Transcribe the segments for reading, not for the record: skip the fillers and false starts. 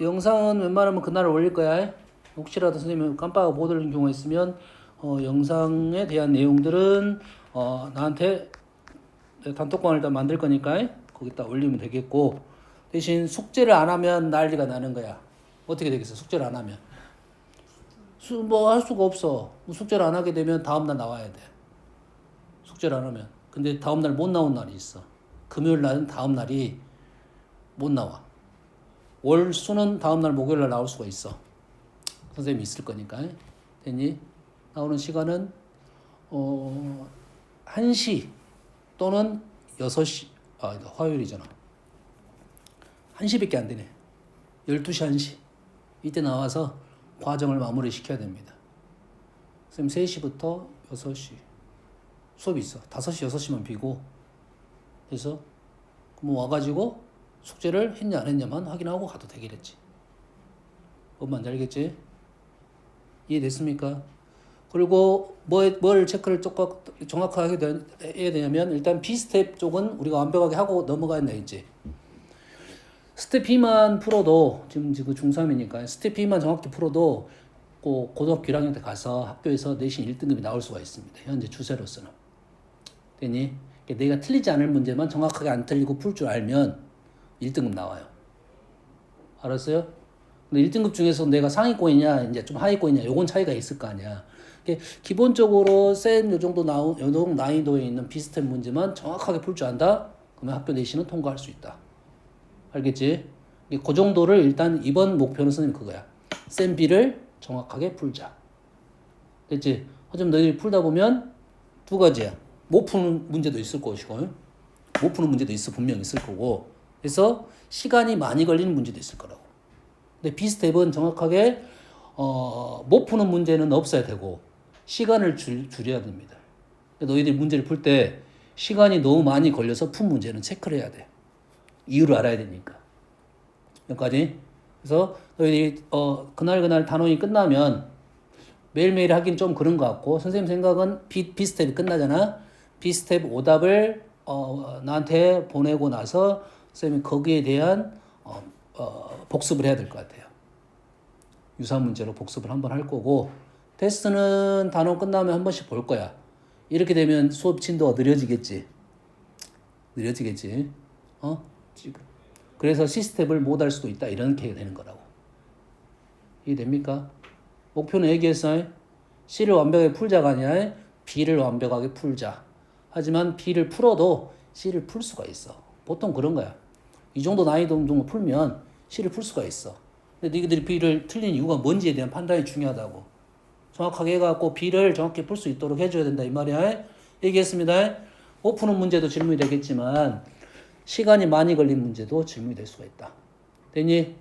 영상은 웬만하면 그날 올릴 거야. 혹시라도 선생님이 깜빡하고 못 올린 경우가 있으면 영상에 대한 내용들은 나한테 단톡방을 일단 만들 거니까 거기다 올리면 되겠고, 대신 숙제를 안 하면 난리가 나는 거야. 어떻게 되겠어? 숙제를 안 하면 뭐 할 수가 없어. 숙제를 안 하게 되면 다음날 나와야 돼. 숙제를 안 하면. 근데 다음날 못 나온 날이 있어. 금요일 날은 다음날이 못 나와. 월 수는 다음날 목요일날 나올 수가 있어. 선생님이 있을 거니까. 됐니? 나오는 시간은 1시 또는 6시. 화요일이잖아. 1시밖에 안 되네. 12시 1시. 이때 나와서 과정을 마무리 시켜야 됩니다. 선생님 3시부터 6시 수업이 있어. 5시 6시만 비고. 그래서 그럼 와가지고 숙제를 했냐 안 했냐만 확인하고 가도 되겠지. 뭔 말인지 알겠지? 이해됐습니까? 그리고 뭘 체크를 정확하게 해야 되냐면, 일단 B스텝 쪽은 우리가 완벽하게 하고 넘어가야 되겠지. 스텝 B만 풀어도, 지금 중3이니까 스텝 B만 정확히 풀어도 고등학교 1학년 때 가서 학교에서 내신 1등급이 나올 수가 있습니다. 현재 추세로서는. 됐니? 내가 틀리지 않을 문제만 정확하게 안 틀리고 풀 줄 알면 1등급 나와요. 알았어요? 근데 1등급 중에서 내가 상위권이냐, 이제 좀 하위권이냐, 요건 차이가 있을 거 아니야. 기본적으로 쌤 요 정도 난이도에 있는 비슷한 문제만 정확하게 풀 줄 안다? 그러면 학교 내신은 통과할 수 있다. 알겠지? 그 정도를 일단 이번 목표는 선생님 그거야. 쌤 B를 정확하게 풀자. 됐지? 하지만 너희들이 풀다 보면 두 가지야. 못 푸는 문제도 있을 것이고, 못 푸는 문제도 분명히 있을 거고, 그래서 시간이 많이 걸리는 문제도 있을 거라고. 근데 B스텝은 정확하게 못 푸는 문제는 없어야 되고 시간을 줄여야 됩니다. 너희들이 문제를 풀 때 시간이 너무 많이 걸려서 푼 문제는 체크를 해야 돼. 이유를 알아야 되니까. 여기까지. 그래서 너희들이 그날 단원이 끝나면 매일매일 하긴 좀 그런 것 같고, 선생님 생각은 B스텝이 끝나잖아. B스텝 오답을 나한테 보내고 나서 선생님이 거기에 대한 복습을 해야 될 것 같아요. 유사 문제로 복습을 한번 할 거고, 테스트는 단원 끝나면 한 번씩 볼 거야. 이렇게 되면 수업 진도가 느려지겠지. 지금. 그래서 시스템을 못 할 수도 있다. 이렇게 되는 거라고. 이해됩니까? 목표는 얘기했어요. C를 완벽하게 풀자가 아니라 B를 완벽하게 풀자. 하지만 B를 풀어도 C를 풀 수가 있어. 보통 그런 거야. 이 정도 난이도 정도 풀면 C를 풀 수가 있어. 근데 너희들이 B를 틀린 이유가 뭔지에 대한 판단이 중요하다고. 정확하게 해갖고 B를 정확히 풀 수 있도록 해줘야 된다. 이 말이야. 얘기했습니다. 못 푸는 문제도 질문이 되겠지만 시간이 많이 걸린 문제도 질문이 될 수가 있다. 됐니?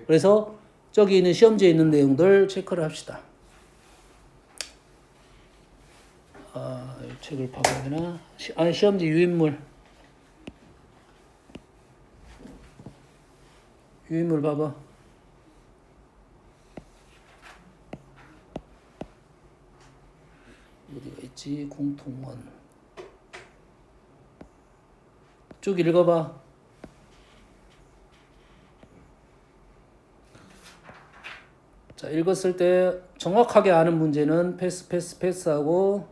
그래서 저기 있는 시험지에 있는 내용들 체크를 합시다. 이 책을 봐봐야 되나? 시험지 유인물. 유인물 봐봐. 어디가 있지? 공통원. 쭉 읽어봐. 자, 읽었을 때 정확하게 아는 문제는 패스하고,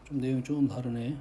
좀 내용이 좀 다르네.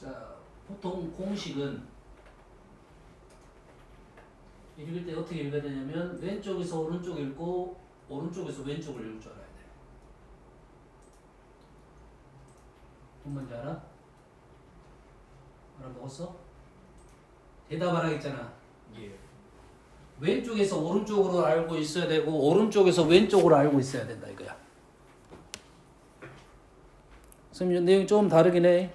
자, 보통 공식은 읽을 때 어떻게 읽어야 되냐면 왼쪽에서 오른쪽 읽고 오른쪽에서 왼쪽을 읽을 줄 알아야 돼. 뭔 말인지 알아? 알아먹었어? 대답하라 했잖아. 예. 왼쪽에서 오른쪽으로 알고 있어야 되고 오른쪽에서 왼쪽으로 알고 있어야 된다 이거야. 선생님 내용이 좀 다르긴 해.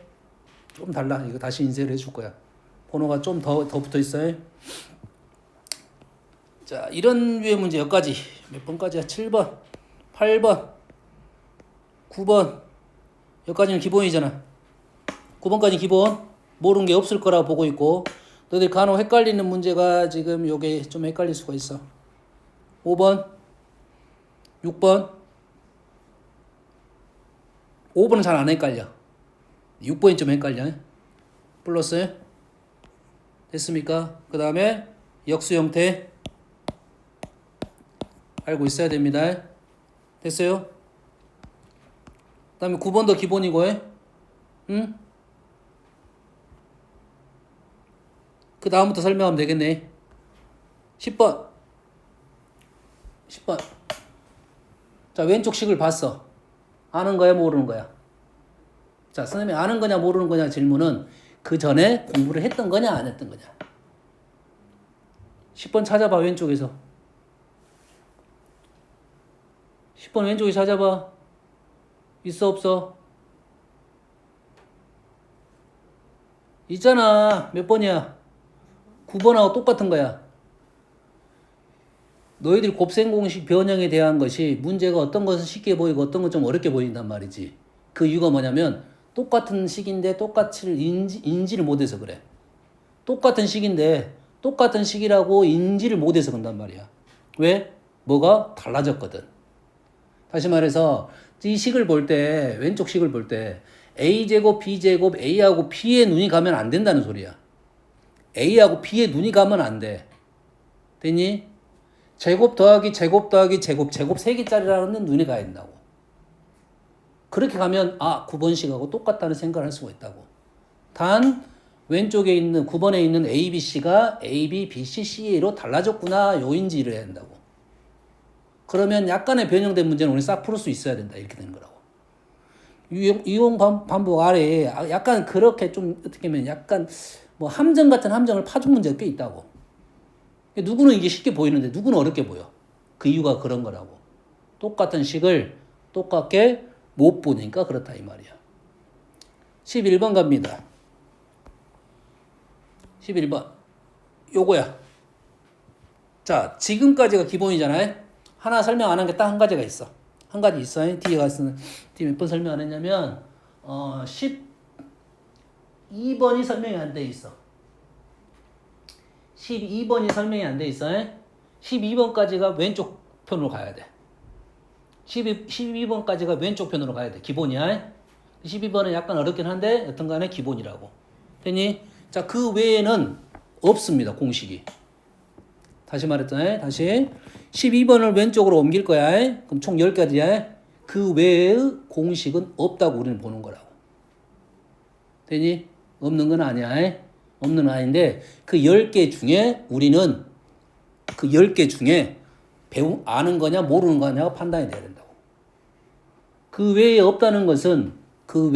좀 달라. 이거 다시 인쇄를 해줄 거야. 번호가 좀 더 붙어 있어요. 자, 이런 류의 문제 여기까지. 몇 번까지야? 7번, 8번, 9번. 여기까지는 기본이잖아. 9번까지 기본. 모르는 게 없을 거라 보고 있고. 너희들 간혹 헷갈리는 문제가 지금 요게 좀 헷갈릴 수가 있어. 5번, 6번. 5번은 잘 안 헷갈려. 6번이 좀 헷갈려. 플러스. 됐습니까? 그 다음에 역수 형태. 알고 있어야 됩니다. 됐어요? 그 다음에 9번도 기본이고, 응? 그 다음부터 설명하면 되겠네. 10번. 10번. 자, 왼쪽 식을 봤어. 아는 거야, 모르는 거야? 자, 선생님이 아는 거냐, 모르는 거냐 질문은 그 전에 공부를 했던 거냐, 안 했던 거냐. 10번 찾아봐, 왼쪽에서. 10번 왼쪽에 찾아봐. 있어, 없어? 있잖아. 몇 번이야? 9번하고 똑같은 거야. 너희들 곱셈공식 변형에 대한 것이 문제가 어떤 것은 쉽게 보이고 어떤 건 좀 어렵게 보인단 말이지. 그 이유가 뭐냐면 똑같은 식인데 똑같이 인지를 못해서 그래. 똑같은 식인데 똑같은 식이라고 인지를 못해서 그런단 말이야. 왜? 뭐가 달라졌거든. 다시 말해서 이 식을 볼 때, 왼쪽 식을 볼 때 A제곱, B제곱, A하고 B에 눈이 가면 안 된다는 소리야. A하고 B에 눈이 가면 안 돼. 됐니? 제곱 더하기 제곱 더하기 제곱, 제곱 3개짜리라는 눈이 가야 된다고. 그렇게 가면 9번식하고 똑같다는 생각을 할 수가 있다고. 단 왼쪽에 있는 9번에 있는 A, B, C가 A, B, B, C, C로 달라졌구나 요 인지를 해야 된다고. 그러면 약간의 변형된 문제는 우리 싹 풀을 수 있어야 된다 이렇게 되는 거라고. 이용 반복 아래에 약간 그렇게 좀 어떻게 보면 약간 뭐 함정 같은 함정을 파준 문제가 꽤 있다고. 누구는 이게 쉽게 보이는데 누구는 어렵게 보여. 그 이유가 그런 거라고. 똑같은 식을 똑같게 못 보니까 그렇다 이 말이야. 11번 갑니다. 11번. 요거야. 자, 지금까지가 기본이잖아요. 하나 설명 안 한 게 딱 한 가지가 있어. 한 가지 있어요. 뒤에 가서는 뒤에 몇 번 설명 안 했냐면 12번이 설명이 안 돼 있어. 12번이 설명이 안 돼 있어. 12번까지가 왼쪽 편으로 가야 돼. 12번까지가 왼쪽 편으로 가야 돼. 기본이야. 12번은 약간 어렵긴 한데 여튼 간에 기본이라고. 됐니? 자, 그 외에는 없습니다. 공식이. 다시 말했잖아요. 다시 12번을 왼쪽으로 옮길 거야. 그럼 총 10가지야. 그 외의 공식은 없다고 우리는 보는 거라고. 되니? 없는 건 아니야. 없는 건 아닌데 그 10개 중에 우리는 그 10개 중에 아는 거냐 모르는 거냐가 판단이 돼야 된다고. 그 외에 없다는 것은 그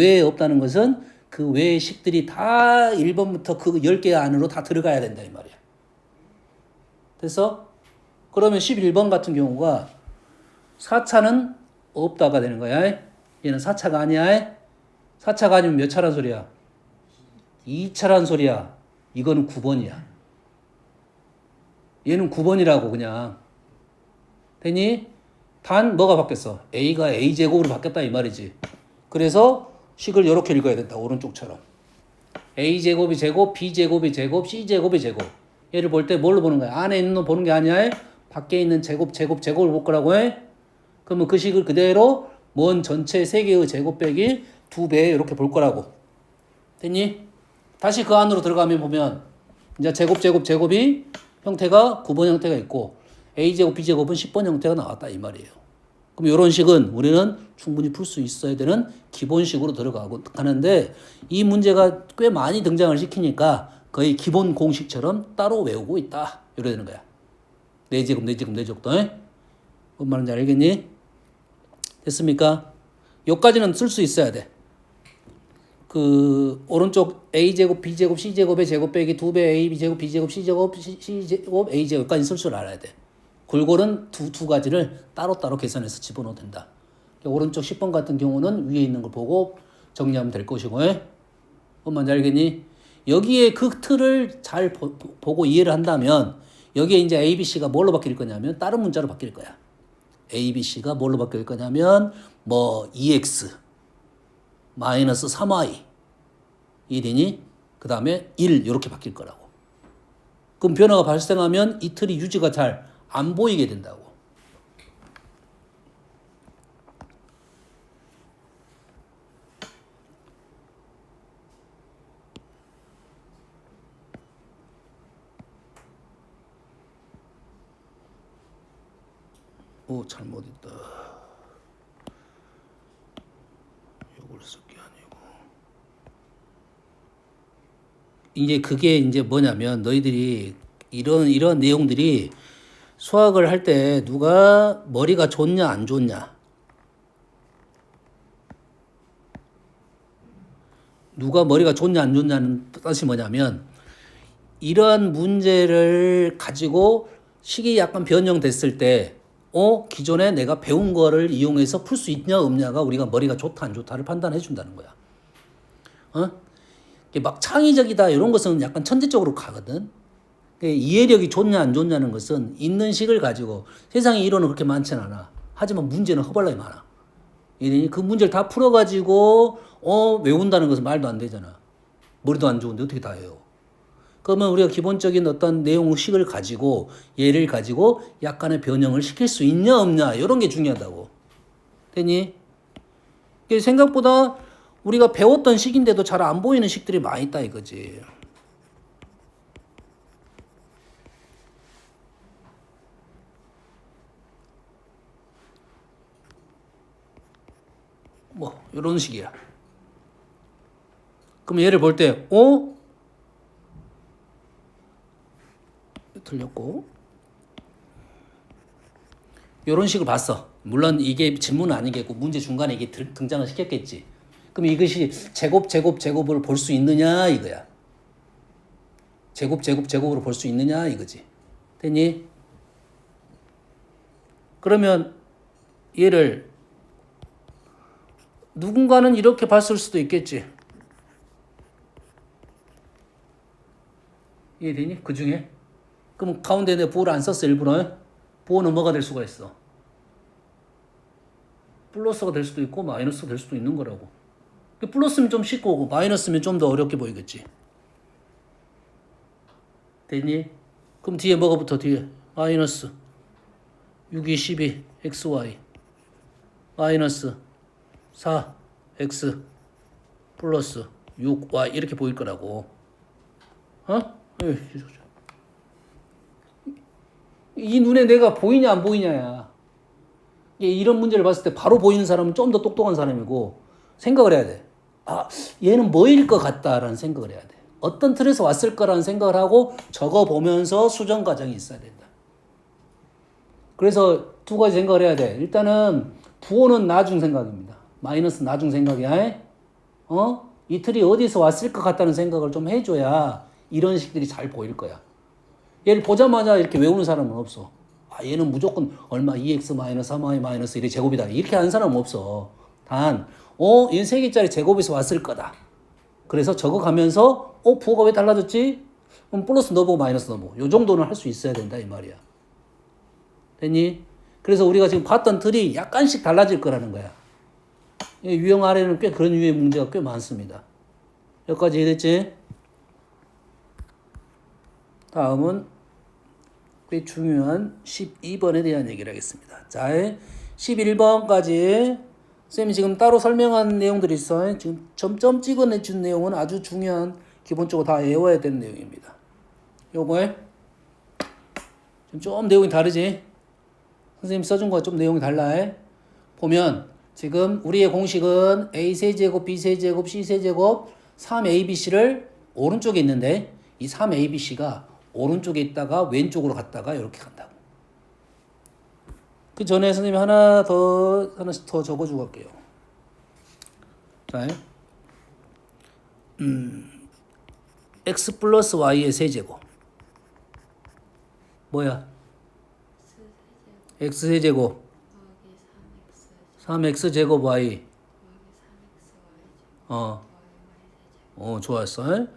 외의 식들이 다 1번부터 그 10개 안으로 다 들어가야 된다 이 말이야. 됐어? 그러면 11번 같은 경우가 4차는 없다가 되는 거야. 얘는 4차가 아니야. 4차가 아니면 몇 차란 소리야? 2차란 소리야. 이거는 9번이야. 얘는 9번이라고 그냥. 되니? 단 뭐가 바뀌었어? A가 A제곱으로 바뀌었다 이 말이지. 그래서 식을 이렇게 읽어야 된다. 오른쪽처럼. A제곱이 제곱, B제곱이 제곱, C제곱이 제곱. 얘를 볼 때 뭘로 보는 거야? 안에 있는 놈 보는 게 아니야. 밖에 있는 제곱을 볼 거라고 해. 그러면 그 식을 그대로 먼 전체 3개의 제곱 빼기 2배 이렇게 볼 거라고. 됐니? 다시 그 안으로 들어가면 보면 이제 제곱이 형태가 9번 형태가 있고 A제곱, B제곱은 10번 형태가 나왔다 이 말이에요. 그럼 이런 식은 우리는 충분히 풀 수 있어야 되는 기본식으로 가는데 이 문제가 꽤 많이 등장을 시키니까 거의 기본 공식처럼 따로 외우고 있다. 이래 되는 거야. 4제곱, 4제곱, 4제곱. 뭔 말인지 알겠니? 됐습니까? 여기까지는 쓸 수 있어야 돼. 그 오른쪽 a제곱, b제곱, c제곱의 제곱 빼기 2배 a, b제곱, b제곱, c제곱, c제곱, a제곱까지 쓸 줄 알아야 돼. 골고른 두 가지를 따로따로 계산해서 집어넣어도 된다. 오른쪽 10번 같은 경우는 위에 있는 걸 보고 정리하면 될 것이고, 뭔 알겠니? 여기에 그 틀을 잘 보고 이해를 한다면 여기에 이제 A, B, C가 뭘로 바뀔 거냐면 다른 문자로 바뀔 거야. A, B, C가 뭘로 바뀔 거냐면 뭐 2x 마이너스 3y 1이니 그 다음에 1 이렇게 바뀔 거라고. 그럼 변화가 발생하면 이 틀이 유지가 잘 안 보이게 된다고. 오, 잘못했다. 이걸 쓸 게 아니고. 이제 그게 이제 뭐냐면 너희들이 이런 내용들이 수학을 할 때 누가 머리가 좋냐 안 좋냐, 누가 머리가 좋냐 안 좋냐는 뜻이 뭐냐면 이러한 문제를 가지고 식이 약간 변형됐을 때 기존에 내가 배운 거를 이용해서 풀 수 있냐 없냐가 우리가 머리가 좋다 안 좋다를 판단해 준다는 거야. 막 창의적이다 이런 것은 약간 천재적으로 가거든. 이해력이 좋냐 안 좋냐는 것은 있는 식을 가지고 세상에 이론은 그렇게 많지는 않아. 하지만 문제는 허벌나게 많아. 그 문제를 다 풀어가지고 외운다는 것은 말도 안 되잖아. 머리도 안 좋은데 어떻게 다 해요. 그러면 우리가 기본적인 어떤 내용식을 가지고 얘를 가지고 약간의 변형을 시킬 수 있냐 없냐 이런 게 중요하다고. 됐니? 생각보다 우리가 배웠던 식인데도 잘 안 보이는 식들이 많이 있다 이거지. 뭐 이런 식이야. 그럼 얘를 볼 때 틀렸고 이런 식을 봤어. 물론 이게 질문은 아니겠고 문제 중간에 이게 등장을 시켰겠지. 그럼 이것이 제곱을 볼 수 있느냐 이거야. 제곱으로 볼 수 있느냐 이거지. 됐니? 그러면 얘를 누군가는 이렇게 봤을 수도 있겠지. 이해되니? 그 중에? 그럼 가운데 내 부호를 안 썼어 일부러. 부호는 뭐가 될 수가 있어? 플러스가 될 수도 있고 마이너스가 될 수도 있는 거라고. 플러스면 좀 쉽고 오고 마이너스면 좀 더 어렵게 보이겠지. 됐니? 그럼 뒤에 뭐가 붙어? 뒤에 마이너스 6이 12 xy 마이너스 4x 플러스 6y 이렇게 보일 거라고. 이 눈에 내가 보이냐 안 보이냐야. 이런 문제를 봤을 때 바로 보이는 사람은 좀 더 똑똑한 사람이고 생각을 해야 돼. 얘는 뭐일 것 같다라는 생각을 해야 돼. 어떤 틀에서 왔을 거라는 생각을 하고 적어보면서 수정 과정이 있어야 된다. 그래서 두 가지 생각을 해야 돼. 일단은 부호는 나중 생각입니다. 마이너스 나중 생각이야. 이 틀이 어디서 왔을 것 같다는 생각을 좀 해줘야 이런 식들이 잘 보일 거야. 얘를 보자마자 이렇게 외우는 사람은 없어. 얘는 무조건 얼마 2x 마이너스 3y 마이너스 1의 제곱이다. 이렇게 하는 사람은 없어. 단 얘는 3개짜리 제곱에서 왔을 거다. 그래서 적어가면서 부호가 왜 달라졌지? 그럼 플러스 넣어보고 마이너스 넣어보고 요 정도는 할 수 있어야 된다 이 말이야. 됐니? 그래서 우리가 지금 봤던 틀이 약간씩 달라질 거라는 거야. 유형 아래는 꽤 그런 유형의 문제가 꽤 많습니다. 여기까지 이해됐지? 다음은 꽤 중요한 12번에 대한 얘기를 하겠습니다. 자, 11번까지 쌤이 지금 따로 설명한 내용들이 있어요. 지금 점점 찍어내준 내용은 아주 중요한 기본적으로 다 외워야 되는 내용입니다. 요거에 지금 좀 내용이 다르지? 선생님 써준 거와 좀 내용이 달라. 보면 지금 우리의 공식은 a세제곱, b세제곱, c세제곱 3abc를 오른쪽에 있는데 이 3abc가 오른쪽에 있다가 왼쪽으로 갔다가 이렇게 간다고. 그 전에 선생님이 하나씩 더 적어주고 갈게요. 자, x 플러스 y의 세제곱 뭐야? x 세제곱 3x 제곱 y 좋았어.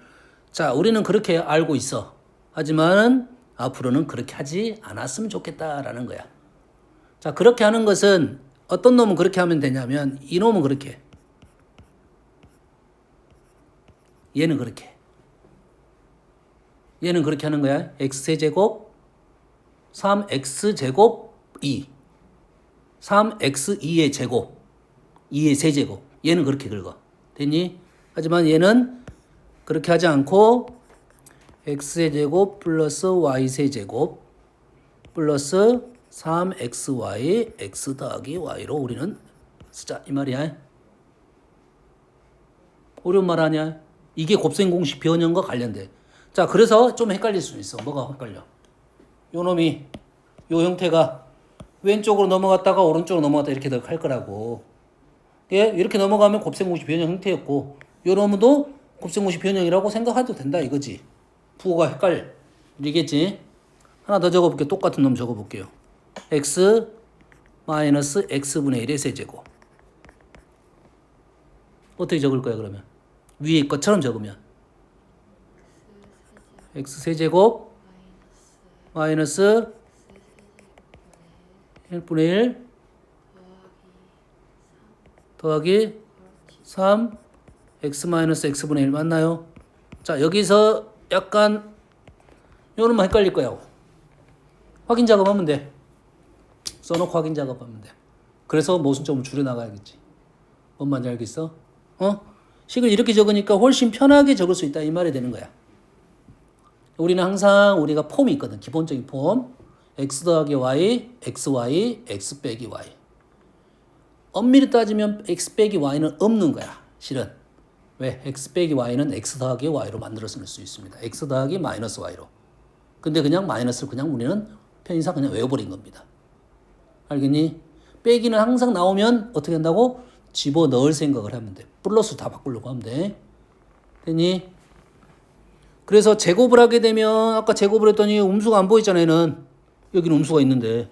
자, 우리는 그렇게 알고 있어. 하지만 앞으로는 그렇게 하지 않았으면 좋겠다라는 거야. 자, 그렇게 하는 것은 어떤 놈은 그렇게 하면 되냐면 이 놈은 그렇게 해. 얘는 그렇게 해. 얘는 그렇게 하는 거야. x세제곱 3x제곱 2 3x2의 제곱 2의 세제곱 얘는 그렇게 긁어. 됐니? 하지만 얘는 그렇게 하지 않고 x세제곱 플러스 y세제곱 플러스 3xy x 더하기 y로 우리는 쓰자 이 말이야. 어려운 말 아니야? 이게 곱셈 공식 변형과 관련돼. 자, 그래서 좀 헷갈릴 수 있어. 뭐가 헷갈려? 요 놈이 요 형태가 왼쪽으로 넘어갔다가 오른쪽으로 넘어갔다 이렇게 할 거라고. 예, 이렇게 넘어가면 곱셈 공식 변형 형태였고 요 놈도 곱셈 공식 변형이라고 생각해도 된다 이거지. 부호가 헷갈리겠지? 하나 더 적어볼게요. 똑같은 놈 적어볼게요. x 마이너스 x분의 1의 세제곱. 어떻게 적을 거야 그러면? 위에 것처럼 적으면 x 세제곱 마이너스 1분의 1 더하기 3 x 마이너스 x분의 1 맞나요? 자, 여기서 약간 요놈만 헷갈릴 거야. 확인 작업하면 돼. 써놓고 확인 작업하면 돼. 그래서 모순점을 줄여나가야겠지. 뭔 말인지 알겠어? 식을 이렇게 적으니까 훨씬 편하게 적을 수 있다 이 말이 되는 거야. 우리는 항상 우리가 폼이 있거든. 기본적인 폼. x 더하기 y, xy, x 빼기 y. 엄밀히 따지면 x 빼기 y는 없는 거야. 실은. 왜? x 빼기 y는 x 더하기 y로 만들어서 넣을 수 있습니다. x 더하기 마이너스 y로. 근데 그냥 마이너스를 그냥 우리는 편의상 그냥 외워버린 겁니다. 알겠니? 빼기는 항상 나오면 어떻게 한다고? 집어넣을 생각을 하면 돼. 플러스 다 바꾸려고 하면 돼. 됐니? 그래서 제곱을 하게 되면 아까 제곱을 했더니 음수가 안 보이잖아. 얘는. 여기는 음수가 있는데.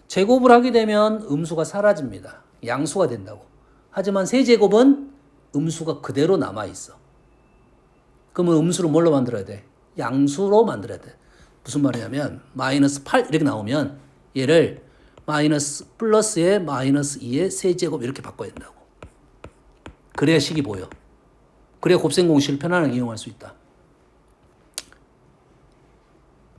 제곱을 하게 되면 음수가 사라집니다. 양수가 된다고. 하지만 세제곱은 음수가 그대로 남아있어. 그러면 음수를 뭘로 만들어야 돼? 양수로 만들어야 돼. 무슨 말이냐면 마이너스 8 이렇게 나오면 얘를 마이너스 플러스에 마이너스 2의 세제곱 이렇게 바꿔야 된다고. 그래야 식이 보여. 그래야 곱셈 공식을 편안하게 이용할 수 있다.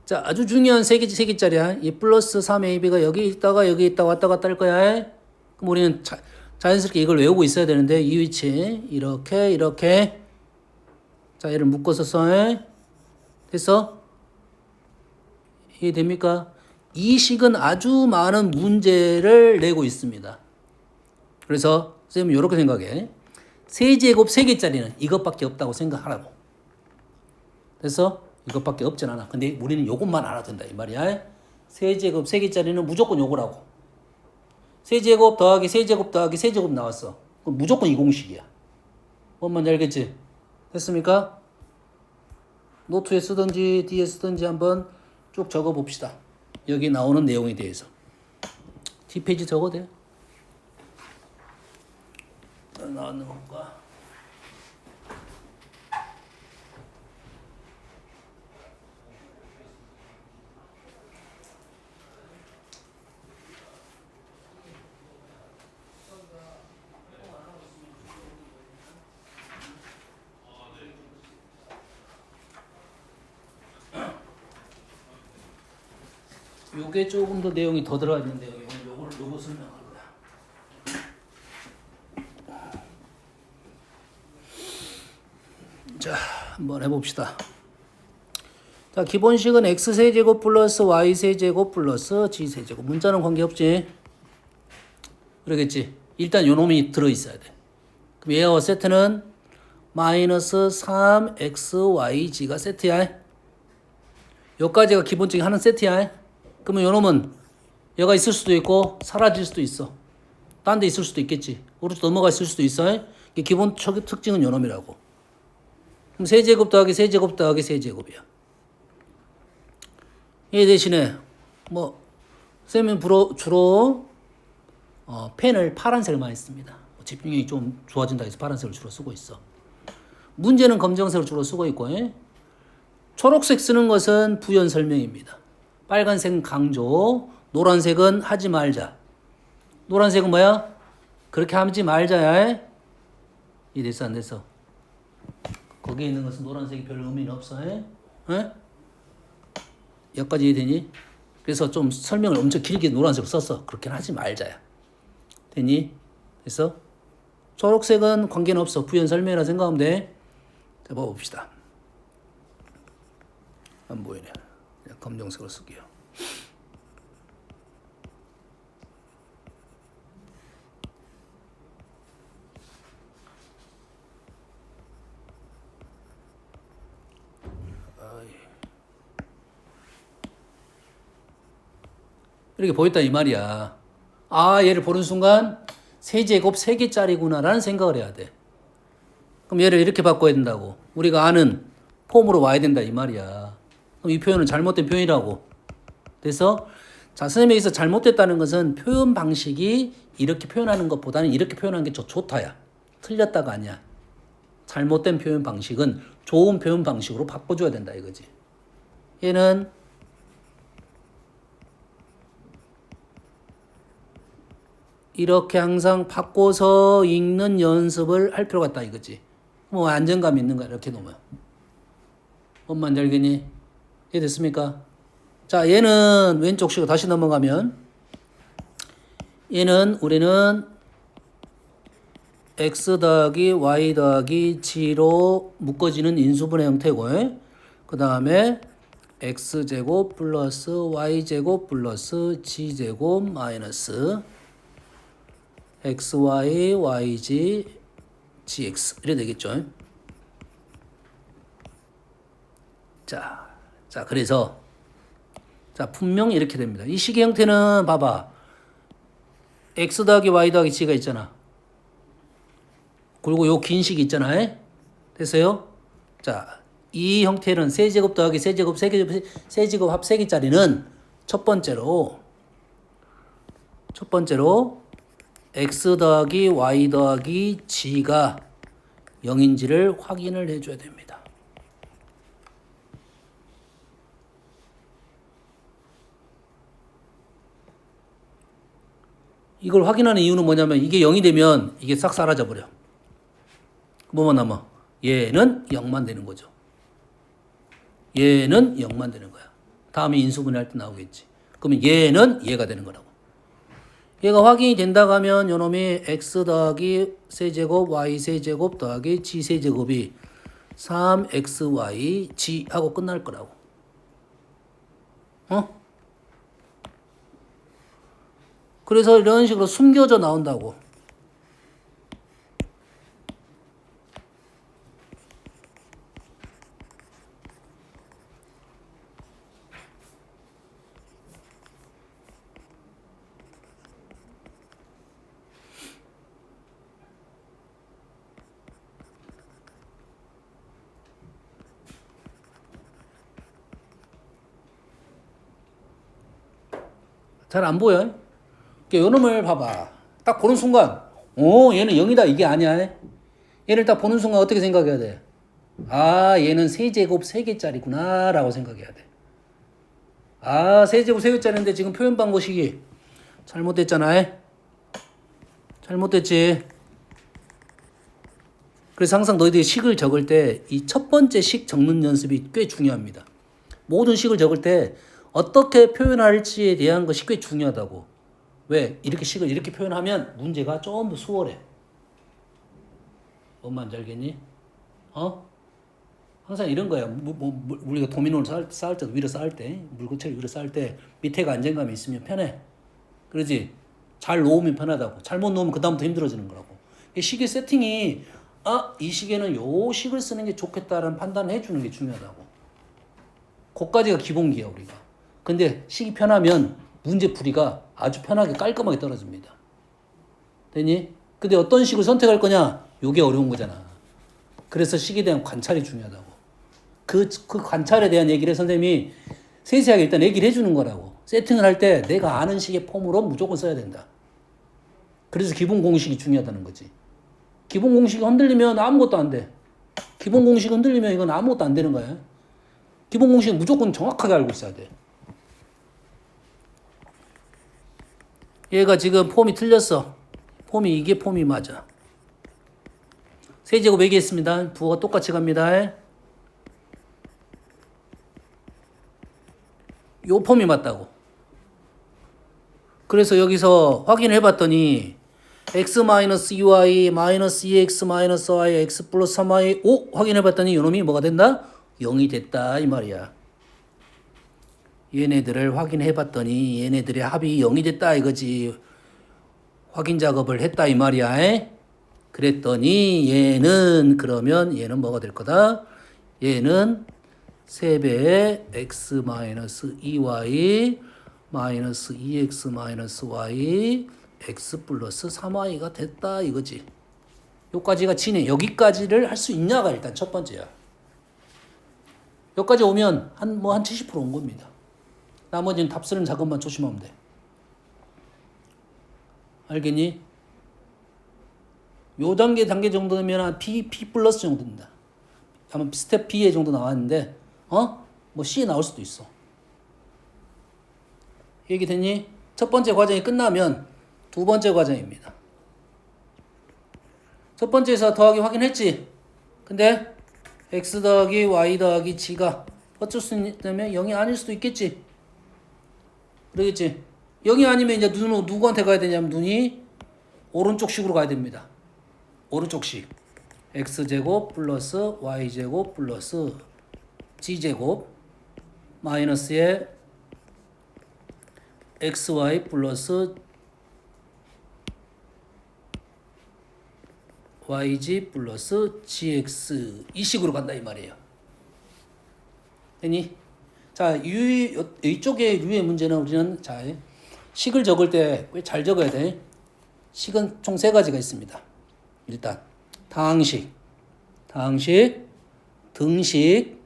자, 아주 중요한 세 개짜리야. 이 플러스 3ab가 여기 있다가 여기 있다 왔다 갔다 할 거야. 그럼 우리는 자연스럽게 이걸 외우고 있어야 되는데 이 위치 이렇게 자, 얘를 묶어서 써. 됐어? 이해됩니까? 이 식은 아주 많은 문제를 내고 있습니다. 그래서 선생님 이렇게 생각해. 세제곱 3개짜리는 이것밖에 없다고 생각하라고. 됐어? 이것밖에 없진 않아. 근데 우리는 이것만 알아도 된다 이 말이야. 세제곱 3개짜리는 무조건 요거라고. 세제곱 더하기 세제곱 더하기 세제곱 나왔어. 그럼 무조건 이 공식이야. 뭔 말인지 알겠지? 됐습니까? 노트에 쓰든지 뒤에 쓰든지 한번 쭉 적어봅시다. 여기 나오는 내용에 대해서. 뒷페이지 적어도 돼요. 나왔는 건가? 요게 조금 더 내용이 더 들어가 있는데 요거 설명할 거야. 자, 한번 해봅시다. 자, 기본식은 x세제곱 플러스 y세제곱 플러스 g세제곱. 문자는 관계없지. 그러겠지. 일단 요 놈이 들어있어야 돼. 그럼 얘와 세트는 마이너스 3xyg가 세트야. 여기까지가 기본적인 하는 세트야. 그러면 요 놈은 얘가 있을 수도 있고 사라질 수도 있어. 딴 데 있을 수도 있겠지. 오른쪽 넘어가 있을 수도 있어. 이게 기본 특징은 요 놈이라고. 그럼 세제곱 더하기 세제곱 더하기 세제곱이야. 얘 대신에 뭐 쌤은 주로 펜을 파란색을 많이 씁니다. 집중력이 좀 좋아진다 해서 파란색을 주로 쓰고 있어. 문제는 검정색을 주로 쓰고 있고, 초록색 쓰는 것은 부연 설명입니다. 빨간색은 강조, 노란색은 하지 말자. 노란색은 뭐야? 그렇게 하지 말자야. 이 됐어 안 됐어? 거기에 있는 것은 노란색이 별 의미는 없어. 여기까지 이해되니? 그래서 좀 설명을 엄청 길게 노란색으로 썼어. 그렇게는 하지 말자야. 되니? 됐어? 초록색은 관계는 없어. 부연 설명이라 생각하면 돼. 자, 봐봅시다. 안 보이네. 그냥 검정색으로 쓸게요. 이렇게 보였다 이 말이야. 아, 얘를 보는 순간 세제곱 3개짜리구나 라는 생각을 해야 돼. 그럼 얘를 이렇게 바꿔야 된다고. 우리가 아는 폼으로 와야 된다 이 말이야. 그럼 이 표현은 잘못된 표현이라고. 그래서 자, 선생님이 여기서 잘못됐다는 것은 표현 방식이 이렇게 표현하는 것보다는 이렇게 표현하는 게 좋다야. 틀렸다가 아니야. 잘못된 표현 방식은 좋은 표현 방식으로 바꿔줘야 된다 이거지. 얘는 이렇게 항상 바꿔서 읽는 연습을 할 필요가 있다 이거지. 뭐 안정감 있는 거야 이렇게 놓으면. 뭔 말인지 알겠니? 이해됐습니까? 자, 얘는 왼쪽 식으로 다시 넘어가면 얘는 우리는 x 더하기 y 더하기 g로 묶어지는 인수분해 형태고, 그 다음에 x제곱 플러스 y제곱 플러스 g제곱 마이너스 xy, yg, gx 이래 되겠죠. 자, 그래서 자, 분명히 이렇게 됩니다. 이 식의 형태는 봐봐. x 더하기 y 더하기 g가 있잖아. 그리고 요 긴 식이 있잖아. 됐어요? 자, 이 형태는 세제곱 더하기 세제곱 세제곱 합 3개짜리는 첫 번째로 x 더하기 y 더하기 g가 0인지를 확인을 해줘야 됩니다. 이걸 확인하는 이유는 뭐냐면 이게 0이 되면 이게 싹 사라져 버려. 뭐만 남아? 얘는 0만 되는 거죠. 얘는 0만 되는 거야. 다음에 인수분해할 때 나오겠지. 그러면 얘는 얘가 되는 거라고. 얘가 확인이 된다고 하면 요놈이 x 더하기 세제곱 y 세제곱 더하기 g 세제곱이 3xy g 하고 끝날 거라고. 그래서 이런 식으로 숨겨져 나온다고. 잘 안 보여? 요 놈을 봐봐. 딱 보는 순간, 얘는 0이다. 이게 아니야. 얘를 딱 보는 순간 어떻게 생각해야 돼? 아, 얘는 세제곱 3개짜리구나. 라고 생각해야 돼. 아, 세제곱 3개짜리인데 지금 표현 방법식이 잘못됐잖아. 잘못됐지. 그래서 항상 너희들이 식을 적을 때 이 첫 번째 식 적는 연습이 꽤 중요합니다. 모든 식을 적을 때 어떻게 표현할지에 대한 것이 꽤 중요하다고. 왜? 이렇게 식을 이렇게 표현하면 문제가 좀 더 수월해. 뭔 말인지 알겠니? 항상 이런 거야. 우리가 도미노를 쌓을 때, 위로 쌓을 때, 물고체를 위로 쌓을 때 밑에가 안정감이 있으면 편해. 그러지? 잘 놓으면 편하다고. 잘못 놓으면 그 다음부터 힘들어지는 거라고. 이 시계 세팅이 이 시계는 요 식을 쓰는 게 좋겠다라는 판단을 해주는 게 중요하다고. 그까지가 기본기야 우리가. 근데 식이 편하면 문제풀이가 아주 편하게 깔끔하게 떨어집니다. 되니? 근데 어떤 식을 선택할 거냐? 요게 어려운 거잖아. 그래서 식에 대한 관찰이 중요하다고. 그 관찰에 대한 얘기를 선생님이 세세하게 일단 얘기를 해주는 거라고. 세팅을 할 때 내가 아는 식의 폼으로 무조건 써야 된다. 그래서 기본 공식이 중요하다는 거지. 기본 공식이 흔들리면 아무것도 안 돼. 기본 공식이 흔들리면 이건 아무것도 안 되는 거야. 기본 공식은 무조건 정확하게 알고 있어야 돼. 얘가 지금 폼이 틀렸어. 이게 폼이 맞아. 세제곱 얘기했습니다. 부호가 똑같이 갑니다. 요 폼이 맞다고. 그래서 여기서 확인해 봤더니 x-2y -2x-y x 플러스 3y 확인해 봤더니 요놈이 뭐가 된다? 0이 됐다 이 말이야. 얘네들을 확인해 봤더니 얘네들의 합이 0이 됐다 이거지. 확인 작업을 했다 이 말이야. 그랬더니 그러면 얘는 뭐가 될 거다? 얘는 3배의 x-2y -2x-y x 플러스 3y가 됐다 이거지. 여기까지가 지네. 여기까지를 할 수 있냐가 일단 첫 번째야. 여기까지 오면 한 70% 온 겁니다. 나머지는 답 쓰는 작업만 조심하면 돼. 알겠니? 요 단계 정도면 한 P 플러스 정도 된다. 아마 스텝 B의 정도 나왔는데 뭐 C에 나올 수도 있어. 얘기됐니? 첫 번째 과정이 끝나면 두 번째 과정입니다. 첫 번째에서 더하기 확인했지? 근데 x 더하기 y 더하기 g가 어쩔 수 있다면 0이 아닐 수도 있겠지? 그러겠지? 0이 아니면 이제 누구한테 가야 되냐면 눈이 오른쪽식으로 가야 됩니다. 오른쪽식. x제곱 플러스 y제곱 플러스 g제곱 마이너스에 xy 플러스 yg 플러스 gx 이 식으로 간다 이 말이에요. 됐니? 자, 이쪽에 유의 문제는 우리는 자, 식을 적을 때 꽤 잘 적어야 돼. 식은 총 3가지가 있습니다. 일단 다항식, 등식,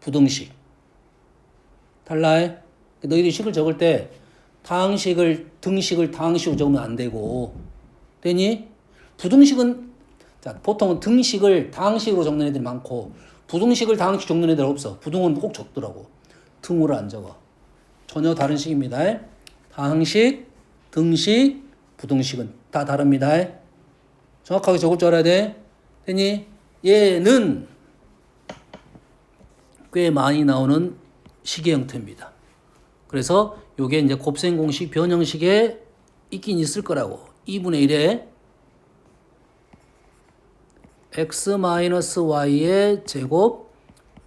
부등식. 달라. 너희들이 식을 적을 때 등식을 다항식으로 적으면 안 되고, 되니? 부등식은 자, 보통은 등식을 다항식으로 적는 애들이 많고 부등식을 다항식 적는 애들 없어. 부등은 꼭 적더라고. 등으로 안 적어. 전혀 다른 식입니다. 다항식, 등식, 부등식은 다 다릅니다. 정확하게 적을 줄 알아야 돼. 되니? 얘는 꽤 많이 나오는 식의 형태입니다. 그래서 요게 이제 곱셈 공식 변형식에 있긴 있을 거라고. 2분의 1에 x-y의 제곱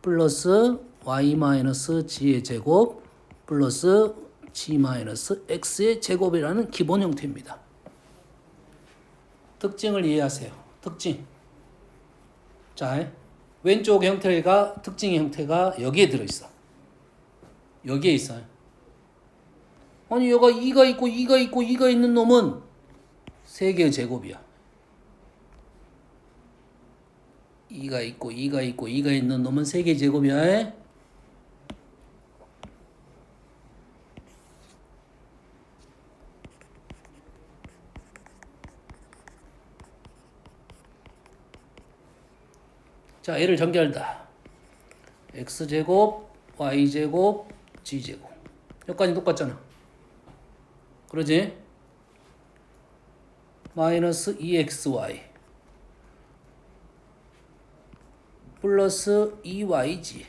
플러스 y-g의 제곱 플러스 g-x의 제곱이라는 기본 형태입니다. 특징을 이해하세요. 특징. 자, 왼쪽 형태가 특징의 형태가 여기에 들어있어. 여기에 있어요. 아니 여기가 2가 있고 2가 있는 놈은 3개의 제곱이야. 2가 있고 2가 있는 놈은 3개의 제곱이야. 자, 얘를 전개한다. x제곱, y제곱, g제곱. 여기까지 똑같잖아. 그러지? 마이너스 2xy 플러스 2yg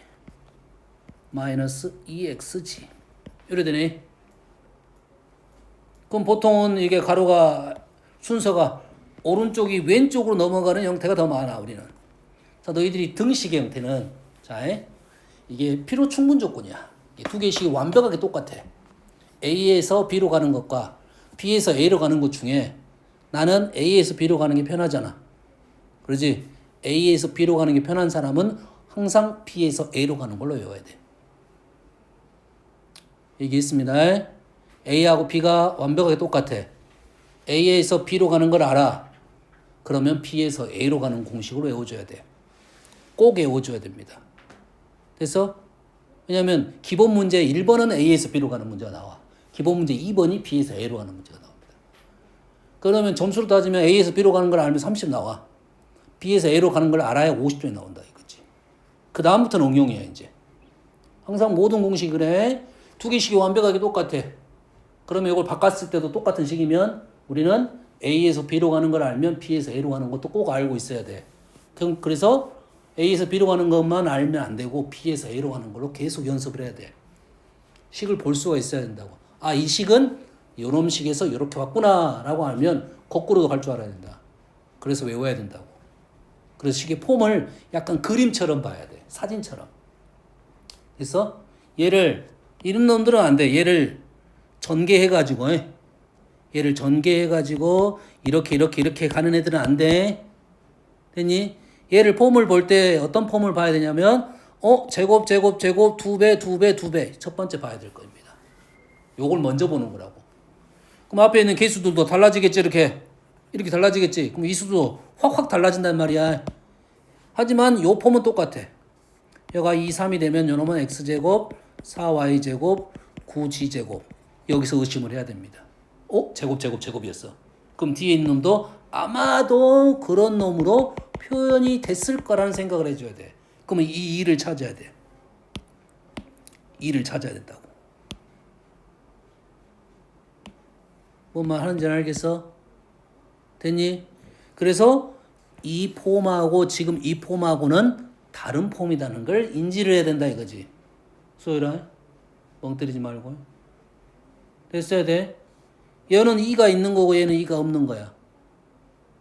마이너스 2xg 이래 되네. 그럼 보통은 이게 가로가 순서가 오른쪽이 왼쪽으로 넘어가는 형태가 더 많아 우리는. 자, 너희들이 등식의 형태는 자, 이게 필요 충분 조건이야. 두 개의 식이 완벽하게 똑같아. A에서 B로 가는 것과 B에서 A로 가는 것 중에 나는 A에서 B로 가는 게 편하잖아. 그러지? A에서 B로 가는 게 편한 사람은 항상 B에서 A로 가는 걸로 외워야 돼. 얘기했습니다. A하고 B가 완벽하게 똑같아. A에서 B로 가는 걸 알아. 그러면 B에서 A로 가는 공식으로 외워줘야 돼. 꼭 외워줘야 됩니다. 그래서 왜냐하면 기본 문제 1번은 A에서 B로 가는 문제가 나와. 기본 문제 2번이 B에서 A로 가는 문제가 나옵니다. 그러면 점수로 따지면 A에서 B로 가는 걸 알면 30 나와. B에서 A로 가는 걸 알아야 50점이 나온다 이거지. 그 다음부터는 응용이야 이제. 항상 모든 공식이 그래. 두 개씩이 완벽하게 똑같아. 그러면 이걸 바꿨을 때도 똑같은 식이면 우리는 A에서 B로 가는 걸 알면 B에서 A로 가는 것도 꼭 알고 있어야 돼. 그래서 A에서 B로 가는 것만 알면 안 되고 B에서 A로 가는 걸로 계속 연습을 해야 돼. 식을 볼 수가 있어야 된다고. 아, 이 식은 요놈 식에서 이렇게 왔구나 라고 알면 거꾸로도 갈 줄 알아야 된다. 그래서 외워야 된다고. 그래서 식의 폼을 약간 그림처럼 봐야 돼. 사진처럼. 그래서 얘를 이런 놈들은 안 돼. 얘를 전개해가지고 얘를 전개해가지고 이렇게 가는 애들은 안 돼. 됐니? 얘를 폼을 볼 때 어떤 폼을 봐야 되냐면 제곱 두 배 첫 번째 봐야 될 겁니다. 요걸 먼저 보는 거라고. 그럼 앞에 있는 개수들도 달라지겠지. 이렇게 달라지겠지. 그럼 이 수도 확 달라진단 말이야. 하지만 요 폼은 똑같아. 여기가 2, 3이 되면 요놈은 x제곱 4y제곱 9g제곱. 여기서 의심을 해야 됩니다. 제곱이었어. 그럼 뒤에 있는 놈도 아마도 그런 놈으로 표현이 됐을 거라는 생각을 해줘야 돼. 그러면 이 2를 찾아야 돼. 2를 찾아야 된다고. 뭔 말 하는지 알겠어? 됐니? 그래서 이 폼하고 지금 이 폼하고는 다른 폼이라는 걸 인지를 해야 된다 이거지. 소율아, 멍 때리지 말고. 됐어야 돼. 얘는 2가 있는 거고 얘는 2가 없는 거야.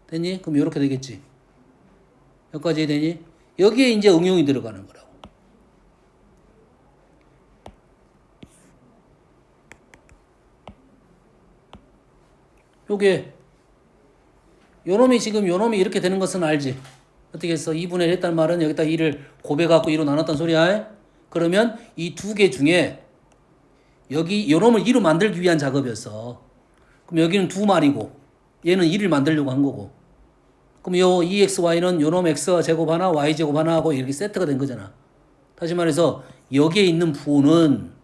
됐니? 그럼 이렇게 되겠지. 여기까지 되니? 여기에 이제 응용이 들어가는 거라고. 요게 요놈이 지금 요놈이 이렇게 되는 것은 알지? 어떻게 했어? 2분의 1 했단 말은 여기다 2를 곱해갖고 2로 나눴단 소리야. 그러면 이 두 개 중에 여기 요놈을 2로 만들기 위한 작업이었어. 그럼 여기는 두 마리고 얘는 2를 만들려고 한 거고. 그럼 요 EXY는 요놈 X 제곱 하나 Y 제곱 하나 하고 이렇게 세트가 된 거잖아. 다시 말해서 여기에 있는 부호는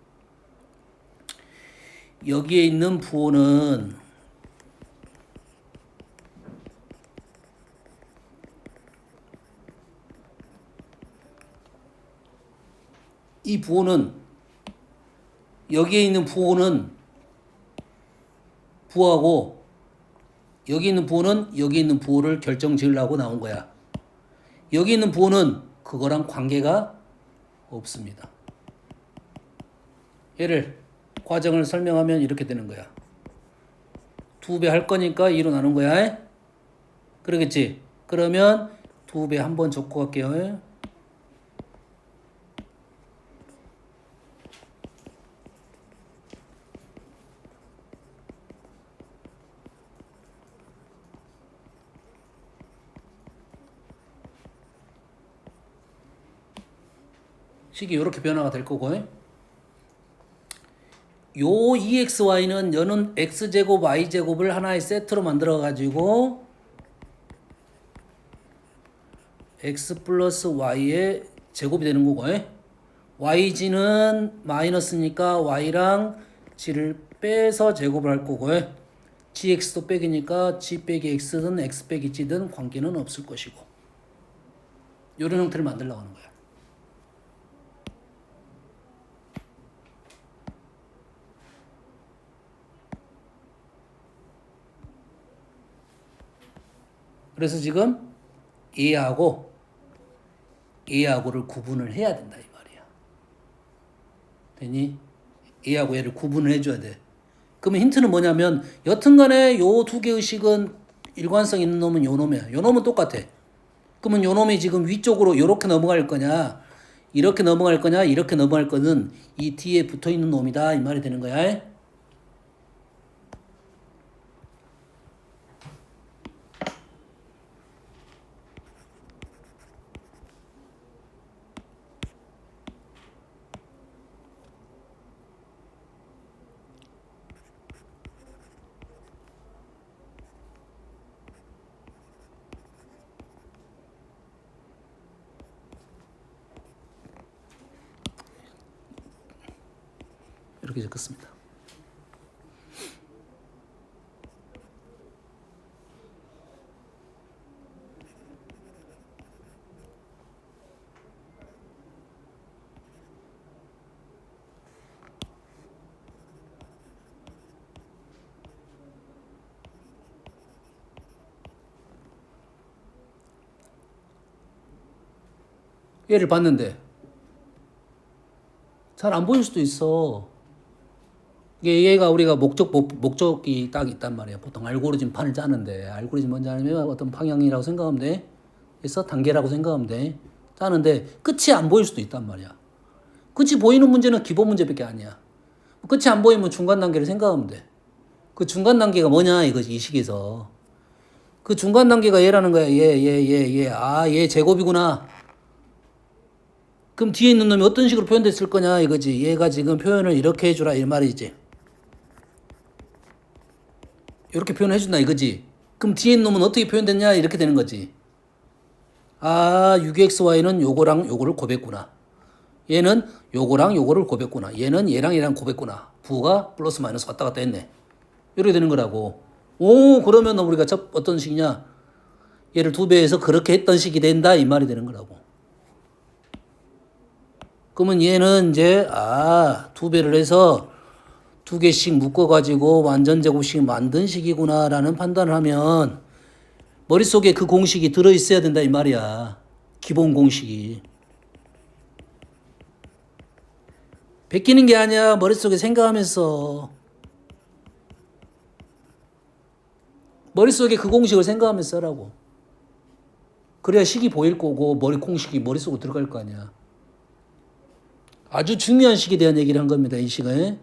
이 부호는 여기에 있는 부호는 부호하고 여기 있는 부호는 여기 있는 부호를 결정 지으려고 나온 거야. 여기 있는 부호는 그거랑 관계가 없습니다. 얘를 과정을 설명하면 이렇게 되는 거야. 2배 할 거니까 2로 나눈 거야. 그러겠지? 그러면 2배 한번 적고 갈게요. 식이 이렇게 변화가 될 거고, 요 EXY는 여는 X제곱 Y제곱을 하나의 세트로 만들어 가지고 X 플러스 Y의 제곱이 되는 거고, YG는 마이너스니까 Y랑 G를 빼서 제곱을 할 거고, GX도 빼기니까 G 빼기 X든 X 빼기 G든 관계는 없을 것이고, 이런 형태를 만들려고 하는 거야. 그래서 지금 A하고를 구분을 해야 된다 이 말이야. 되니? A하고 얘를 구분을 해줘야 돼. 그러면 힌트는 뭐냐면 여튼간에 요 두 개의 식은 일관성 있는 놈은 요 놈이야. 요 놈은 똑같아. 그러면 요 놈이 지금 위쪽으로 이렇게 넘어갈 거냐, 이렇게 넘어갈 거냐, 이렇게 넘어갈 거는 이 뒤에 붙어 있는 놈이다 이 말이 되는 거야. 이렇게 적었습니다. 얘를 봤는데 잘 안 보일 수도 있어. 얘가 우리가 목적이 딱 있단 말이야. 보통 알고리즘 판을 짜는데 알고리즘 뭔지 알면 어떤 방향이라고 생각하면 돼. 그래서 단계라고 생각하면 돼. 짜는데 끝이 안 보일 수도 있단 말이야. 끝이 보이는 문제는 기본 문제밖에 아니야. 끝이 안 보이면 중간 단계를 생각하면 돼. 그 중간 단계가 뭐냐 이거지 이 식에서. 그 중간 단계가 얘라는 거야. 얘 제곱이구나. 그럼 뒤에 있는 놈이 어떤 식으로 표현됐을 거냐 이거지. 얘가 지금 표현을 이렇게 해주라 이 말이지. 이렇게 표현해준다 이거지. 그럼 뒤에 있는 놈은 어떻게 표현됐냐 이렇게 되는 거지. 아 6xy는 요거랑 요거를 곱했구나. 얘는 요거랑 요거를 곱했구나. 얘는 얘랑 얘랑 곱했구나. 부호가 플러스 마이너스 왔다 갔다 했네. 이렇게 되는 거라고. 오 그러면 우리가 어떤 식이냐. 얘를 2배해서 그렇게 했던 식이 된다 이 말이 되는 거라고. 그러면 얘는 이제 2배를 해서 2개씩 묶어가지고 완전 제곱식 만든 식이구나 라는 판단을 하면 머릿속에 그 공식이 들어있어야 된다 이 말이야. 기본 공식이. 베끼는 게 아니야. 머릿속에 생각하면서. 머릿속에 그 공식을 생각하면서 쓰라고. 그래야 식이 보일 거고 공식이 머릿속으로 들어갈 거 아니야. 아주 중요한 식에 대한 얘기를 한 겁니다. 이 시간에.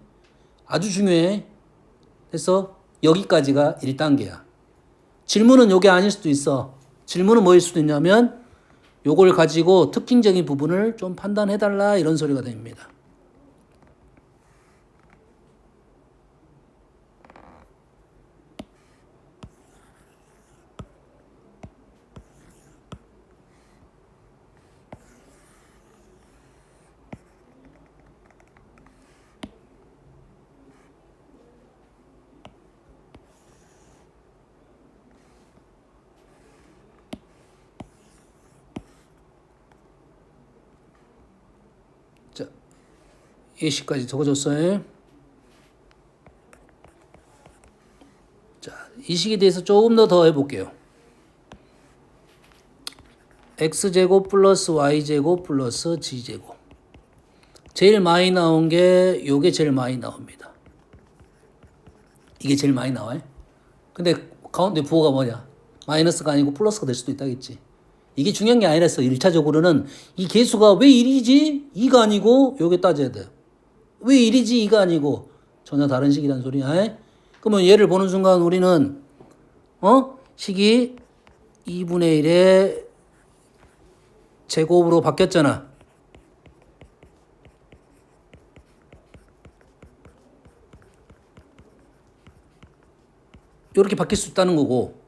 아주 중요해. 그래서 여기까지가 1단계야. 질문은 요게 아닐 수도 있어. 질문은 뭐일 수도 있냐면 요걸 가지고 특징적인 부분을 좀 판단해달라 이런 소리가 됩니다. 자, 예시까지 적어줬어요. 자, 이 식에 대해서 조금 더 해볼게요. x제곱 플러스 y제곱 플러스 g제곱. 제일 많이 나온 게 요게 제일 많이 나옵니다. 이게 제일 많이 나와요. 근데 가운데 부호가 뭐냐? 마이너스가 아니고 플러스가 될 수도 있다겠지. 이게 중요한 게 아니라서 1차적으로는 이 개수가 왜 1이지? 2가 아니고 요게 따져야 돼요. 왜 1이지? 2가 아니고 전혀 다른 식이란 소리야. 그러면 얘를 보는 순간 우리는 식이 2분의 1의 제곱으로 바뀌었잖아. 이렇게 바뀔 수 있다는 거고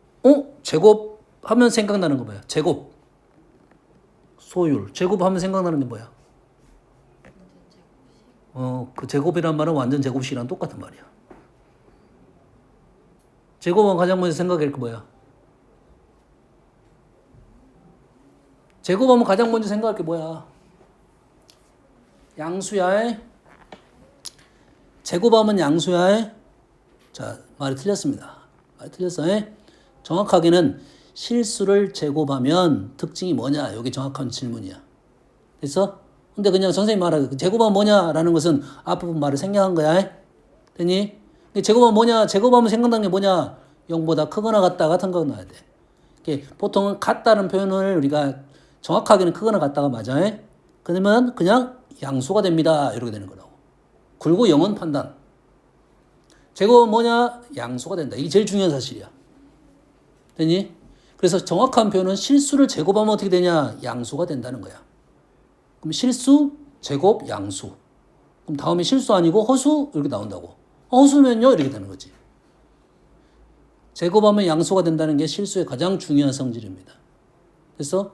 제곱 하면 생각나는 거 뭐야? 제곱 소율 제곱 하면 생각나는 게 뭐야? 그 제곱이란 말은 완전 제곱식이랑 똑같은 말이야. 제곱은 가장 먼저 생각할 게 뭐야? 제곱하면 가장 먼저 생각할 게 뭐야? 양수야. 제곱하면 양수야. 자, 말이 틀렸습니다. 말이 틀렸어. 정확하게는 실수를 제곱하면 특징이 뭐냐? 이게 정확한 질문이야. 됐어? 근데 그냥 선생님 말하기 제곱하면 뭐냐라는 것은 앞부분 말을 생략한 거야. 됐니? 제곱하면 뭐냐? 제곱하면 생각나는 게 뭐냐? 0보다 크거나 같다 같은 거 나와야 돼. 보통은 같다는 표현을 우리가 정확하게는 크거나 같다가 맞아. 그러면 그냥 양수가 됩니다. 이렇게 되는 거라고. 굴고 0은 판단. 제곱은 뭐냐? 양수가 된다. 이게 제일 중요한 사실이야. 됐니? 그래서 정확한 표현은 실수를 제곱하면 어떻게 되냐? 양수가 된다는 거야. 그럼 실수, 제곱, 양수. 그럼 다음에 실수 아니고 허수 이렇게 나온다고. 허수면요? 이렇게 되는 거지. 제곱하면 양수가 된다는 게 실수의 가장 중요한 성질입니다. 그래서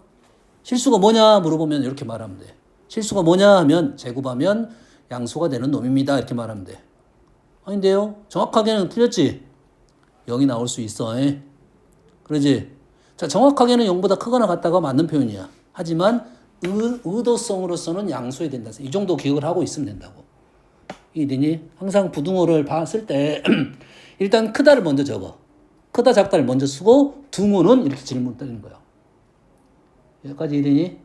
실수가 뭐냐 물어보면 이렇게 말하면 돼. 실수가 뭐냐 하면 제곱하면 양수가 되는 놈입니다. 이렇게 말하면 돼. 아닌데요? 정확하게는 틀렸지? 0이 나올 수 있어. 그러지? 자, 정확하게는 0보다 크거나 같다가 맞는 표현이야. 하지만 의도성으로서는 양수에 된다. 이 정도 기억을 하고 있으면 된다고. 이되니? 항상 부등호를 봤을 때 일단 크다를 먼저 적어. 크다 작다를 먼저 쓰고 등호는 이렇게 질문 드리는 거야. 여기까지 이되니?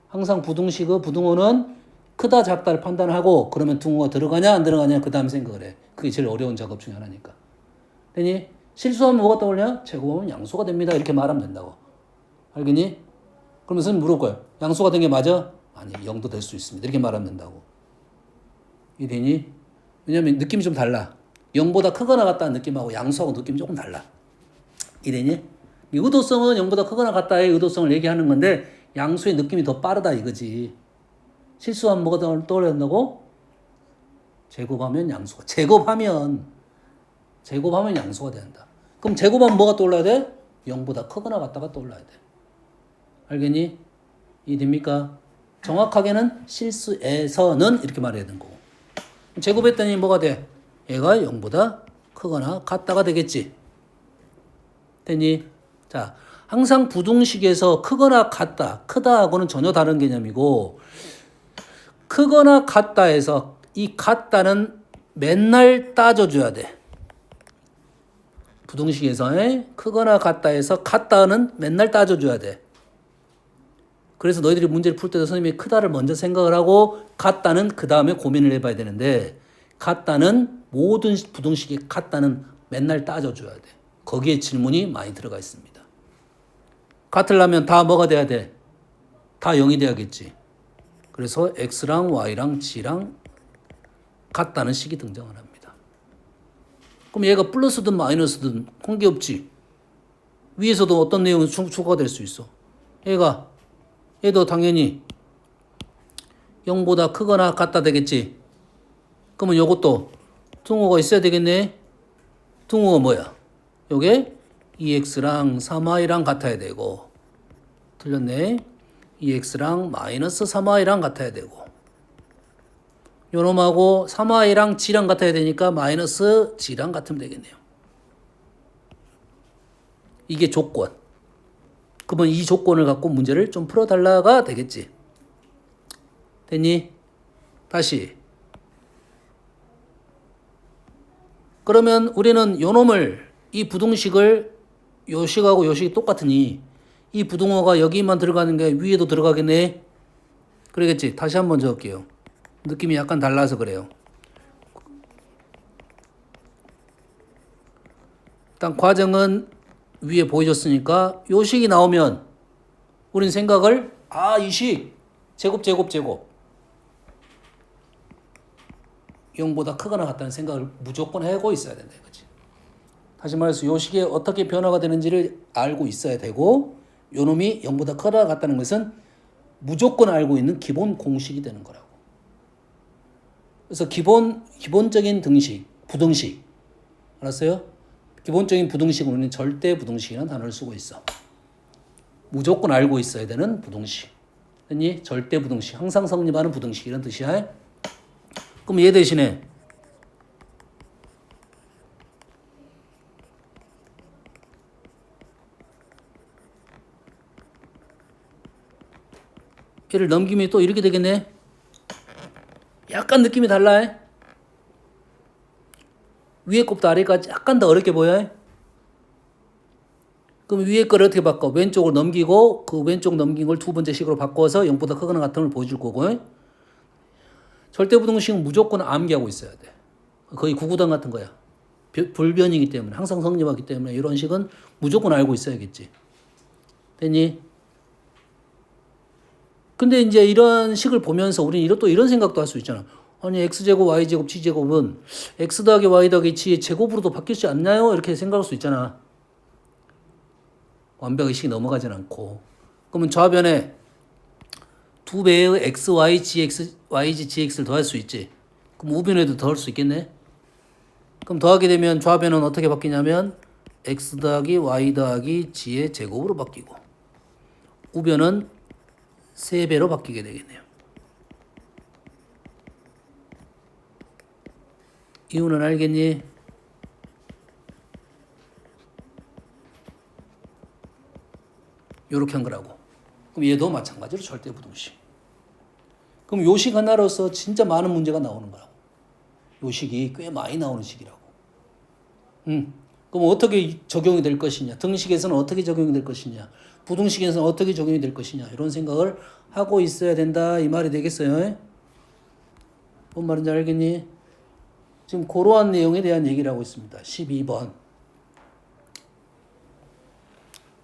항상 부등식의 부등호는 크다 작다를 판단하고 그러면 등호가 들어가냐 안 들어가냐 그 다음 생각을 해. 그게 제일 어려운 작업 중에 하나니까. 되니? 실수하면 뭐가 떠올려? 제곱하면 양수가 됩니다. 이렇게 말하면 된다고. 알겠니? 그러면 선생님 물을 거야. 양수가 된 게 맞아? 아니, 0도 될 수 있습니다. 이렇게 말하면 된다고. 이되니? 왜냐면 느낌이 좀 달라. 0보다 크거나 같다는 느낌하고 양수하고 느낌이 조금 달라. 이되니? 의도성은 0보다 크거나 같다의 의도성을 얘기하는 건데 양수의 느낌이 더 빠르다 이거지. 실수하면 뭐가 떠올린다고? 제곱하면 양수가. 제곱하면 양수가 된다. 그럼 제곱하면 뭐가 떠올라야 돼? 0보다 크거나 같다가 떠올라야 돼. 알겠니? 이해됩니까? 정확하게는 실수에서는 이렇게 말해야 되는 거고. 제곱했더니 뭐가 돼? 얘가 0보다 크거나 같다가 되겠지. 됐니? 자, 항상 부등식에서 크거나 같다, 크다하고는 전혀 다른 개념이고 크거나 같다에서 이 같다는 맨날 따져줘야 돼. 부등식에서 크거나 같다에서 같다는 맨날 따져줘야 돼. 그래서 너희들이 문제를 풀 때도 선생님이 크다를 먼저 생각을 하고 같다는 그 다음에 고민을 해봐야 되는데 같다는 모든 부등식이 같다는 맨날 따져줘야 돼. 거기에 질문이 많이 들어가 있습니다. 같으려면 다 뭐가 돼야 돼? 다 0이 돼야겠지. 그래서 x랑 y랑 g랑 같다는 식이 등장을 합니다. 그럼 얘가 플러스든 마이너스든 관계없지. 위에서도 어떤 내용이 추가가 될 수 있어. 얘도 당연히 0보다 크거나 같다 되겠지. 그러면 요것도 등호가 있어야 되겠네. 등호가 뭐야? 요게 2x랑 3y랑 같아야 되고 틀렸네. 2x랑 마이너스 3y랑 같아야 되고 요놈하고 3y랑 g랑 같아야 되니까 마이너스 g랑 같으면 되겠네요. 이게 조건. 그러면 이 조건을 갖고 문제를 좀 풀어달라가 되겠지. 됐니? 다시. 그러면 우리는 요놈을 이 부등식을 요 식하고 요 식이 똑같으니 이 부등호가 여기만 들어가는 게 위에도 들어가겠네. 그러겠지. 다시 한번 적을게요. 느낌이 약간 달라서 그래요. 일단 과정은 위에 보여줬으니까 요 식이 나오면 우린 생각을 이 식 제곱 0보다 크거나 같다는 생각을 무조건 하고 있어야 된다 이거지. 다시 말해서 요 식이 어떻게 변화가 되는지를 알고 있어야 되고 요 놈이 0보다 크거나 같다는 것은 무조건 알고 있는 기본 공식이 되는 거라고. 그래서 기본적인 등식, 부등식 알았어요? 기본적인 부등식은 우리는 절대 부등식이라는 단어를 쓰고 있어. 무조건 알고 있어야 되는 부등식. 됐니? 절대 부등식. 항상 성립하는 부등식 이런 뜻이야. 그럼 얘 대신에 얘를 넘기면 또 이렇게 되겠네. 약간 느낌이 달라. 위에 곱도 아래까지 약간 더 어렵게 보여. 그럼 위에 거를 어떻게 바꿔? 왼쪽으로 넘기고 그 왼쪽 넘긴 걸 두 번째 식으로 바꿔서 0보다 크거나 같은 걸 보여줄 거고. 절대부등식은 무조건 암기하고 있어야 돼. 거의 구구단 같은 거야. 불변이기 때문에 항상 성립하기 때문에 이런 식은 무조건 알고 있어야겠지. 됐니? 근데 이제 이런 식을 보면서 우리는 또 이런 생각도 할 수 있잖아. 아니 x제곱, y제곱, g제곱은 x 더하기 y 더하기 g의 제곱으로도 바뀌지 않나요? 이렇게 생각할 수 있잖아. 완벽히 식이 넘어가진 않고. 그러면 좌변에 두 배의 x, y, gx, yg, gx를 더할 수 있지. 그럼 우변에도 더할 수 있겠네. 그럼 더하게 되면 좌변은 어떻게 바뀌냐면 x 더하기 y 더하기 g의 제곱으로 바뀌고 우변은 3배로 바뀌게 되겠네요. 이유는 알겠니? 요렇게 한 거라고. 그럼 얘도 마찬가지로 절대 부등식. 그럼 요식 하나로서 진짜 많은 문제가 나오는 거라고. 요식이 꽤 많이 나오는 식이라고. 그럼 어떻게 적용이 될 것이냐? 등식에서는 어떻게 적용이 될 것이냐? 부등식에서는 어떻게 적용이 될 것이냐? 이런 생각을 하고 있어야 된다. 이 말이 되겠어요? 뭔 말인지 알겠니? 지금 그러한 내용에 대한 얘기를 하고 있습니다. 12번.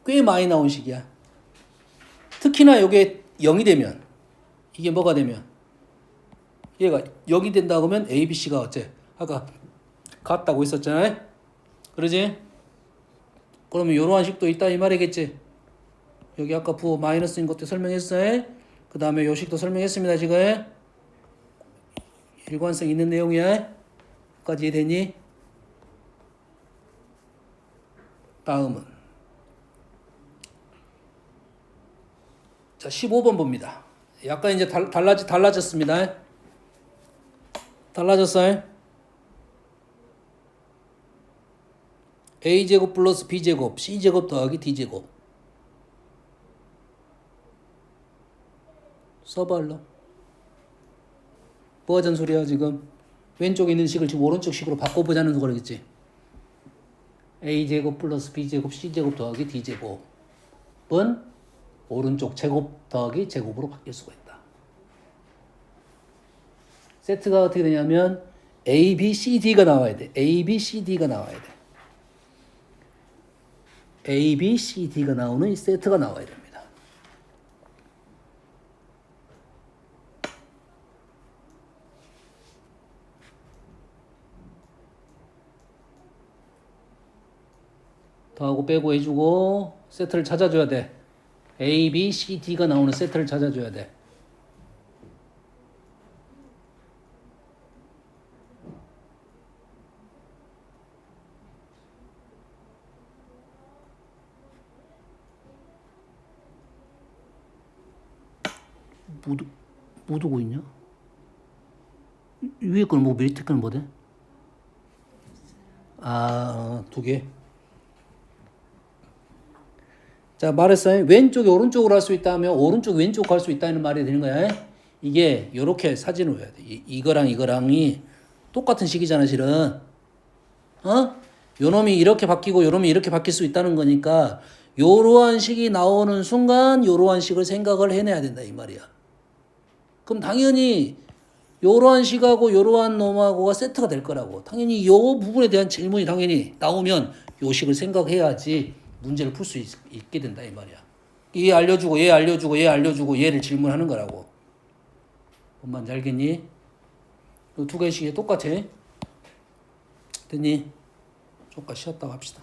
꽤 많이 나온 식이야. 특히나 이게 0이 되면, 이게 뭐가 되면, 얘가 0이 된다 그러면 A, B, C가 어째? 아까 같다고 했었잖아요? 그러지? 그러면 이러한 식도 있다 이 말이겠지? 여기 아까 부호 마이너스인 것도 설명했어요? 그 다음에 요 식도 설명했습니다 지금. 일관성 있는 내용이야. 여기까지 이해되니? 다음은 자 15번 봅니다. 약간 이제 달라졌습니다. 달라졌어요? a제곱 플러스 b제곱 c제곱 더하기 d제곱 써봐 얼른. 뭐 하자는 소리야 지금? 왼쪽에 있는 식을 지금 오른쪽 식으로 바꿔보자는 거겠지. a제곱 플러스 b제곱 c제곱 더하기 d제곱은 오른쪽 제곱 더하기 제곱으로 바뀔 수가 있다. 세트가 어떻게 되냐면 a, b, c, d가 나와야 돼. a, b, c, d가 나와야 돼. a, b, c, d가 나오는 이 세트가 나와야 됩니다. 더하고 빼고 해주고 세트를 찾아줘야 돼. A, B, C, D가 나오는 세트를 찾아줘야 돼. 뭐 두고 있냐? 위에 거는 뭐 밑에 거는 뭐 돼? 두 개. 자, 말했어요. 왼쪽이 오른쪽으로 할 수 있다면 오른쪽 왼쪽 갈 수 있다는 말이 되는 거야. 이게 요렇게 사진을 해야 돼. 이거랑 이거랑이 똑같은 식이잖아, 실은. 요놈이 이렇게 바뀌고 요놈이 이렇게 바뀔 수 있다는 거니까 요러한 식이 나오는 순간 요러한 식을 생각을 해내야 된다 이 말이야. 그럼 당연히 요러한 식하고 요러한 놈하고가 세트가 될 거라고. 당연히 요 부분에 대한 질문이 당연히 나오면 요 식을 생각해야지 문제를 풀 수 있게 된다 이 말이야. 얘 알려주고 얘 알려주고 얘 알려주고 얘를 질문하는 거라고. 뭔 말인지 알겠니? 이 두 개의 식이 똑같아. 됐니? 조금 쉬었다가 합시다.